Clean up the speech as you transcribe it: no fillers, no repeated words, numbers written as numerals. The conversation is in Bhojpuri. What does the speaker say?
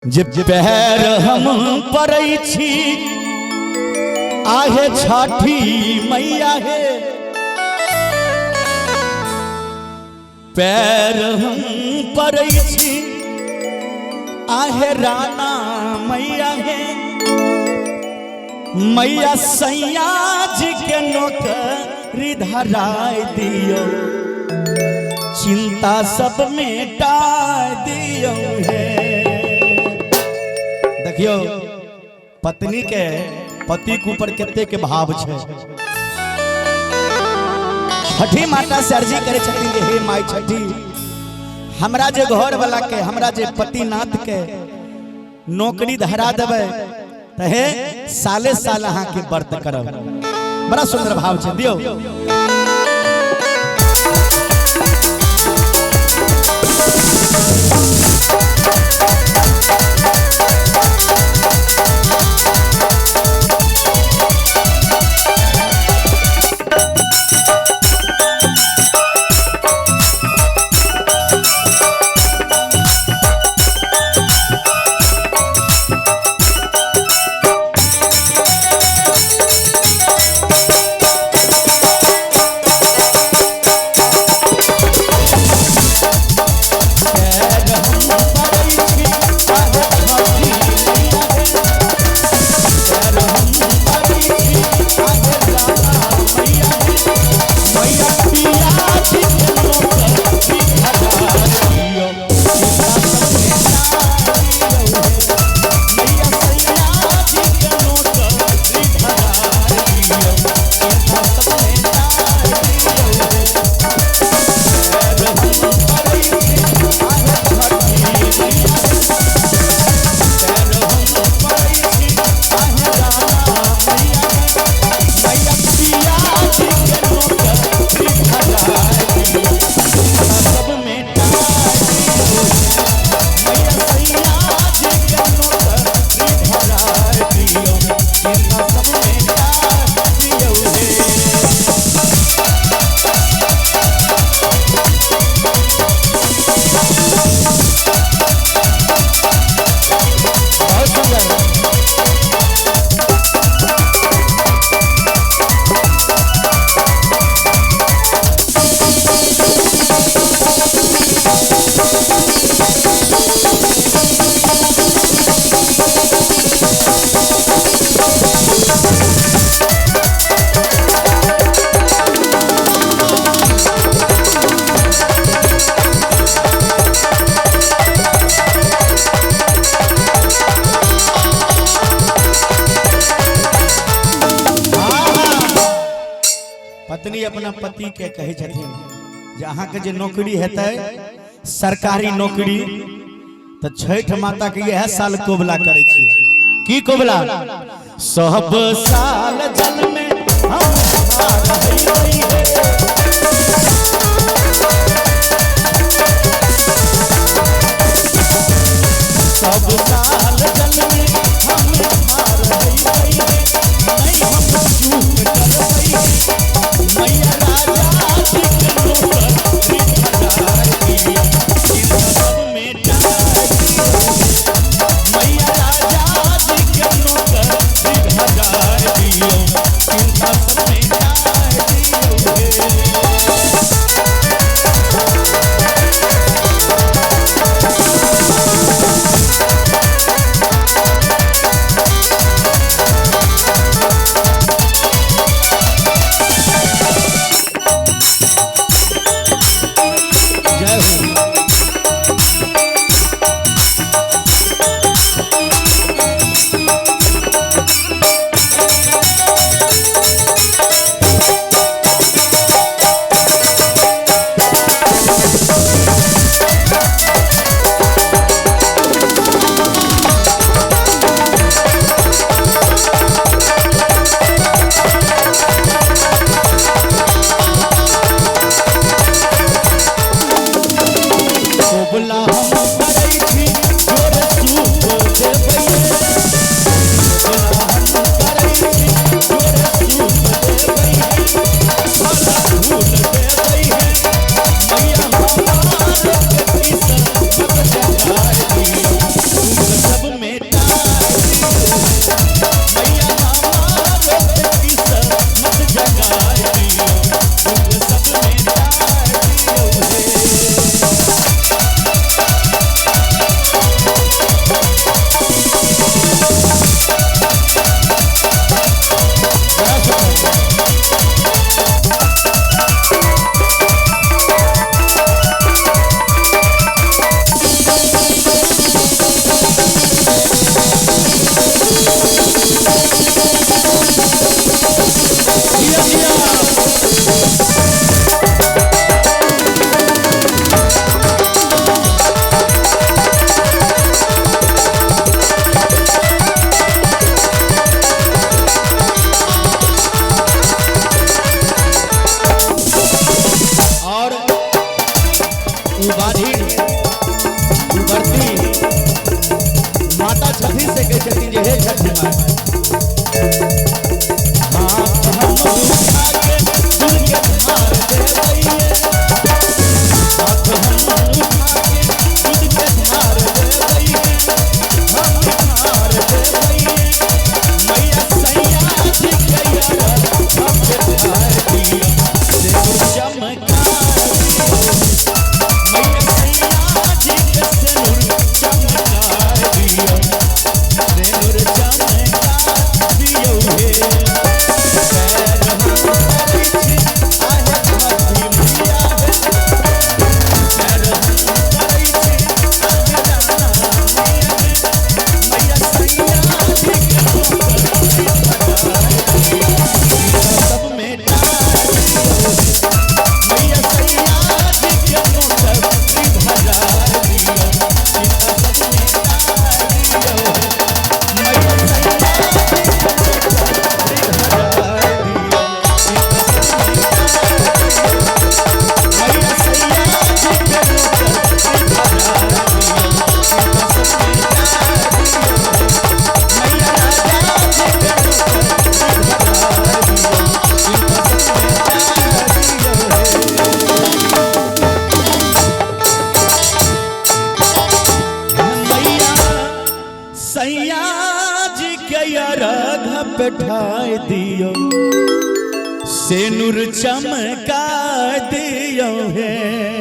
जे पैर हम पड़ै छी आहे छठी मैया हे, पैर हम पड़ै छी आहे राना मैया हे, मैया सैया जी के नौकरी धराय दियो, चिंता सब मिटा दियो है। देखियो पत्नी के पति के ऊपर कितने के भाव छे। छठी माता से अर्जी करे छथिन जे हे माई छठी, हमरा जे घर वाला के हमरा जे पतिनाथ के नौकरी धरा देवे त हे साले साल अहाँ के व्रत करब। बड़ा सुंदर भाव छे दियो। पत्नी अपना पति के कहे छथिन जे अहाँ के जे नौकरी हेतै सरकारी नौकरी तो छठ माता के यह साल कोबला करे छी। की कोबला? सब साल जल में हम रही है, सब साल जल में हम रही है, नहीं हम चूक करबै मैया राजा जी के नौकरी धराय दियो, चिंता सब मिटा दियो, मैया राजा जी के नौकरी धराय दियो, चिंता सब मिटा दियो। छठी से कहे छठी जे हे छठी माँ हाथ हम उठा के दूर के धार दे दइए हाथ हम उठा के दूर के धार दे दइए हम धार दे दइए मैया सैया जी गया हम पे धार दिया से चमका मैया सैया जी के सिर चमका दिया सिर चमका दियो हे बैठाए दियो से नूर चमका दियो है।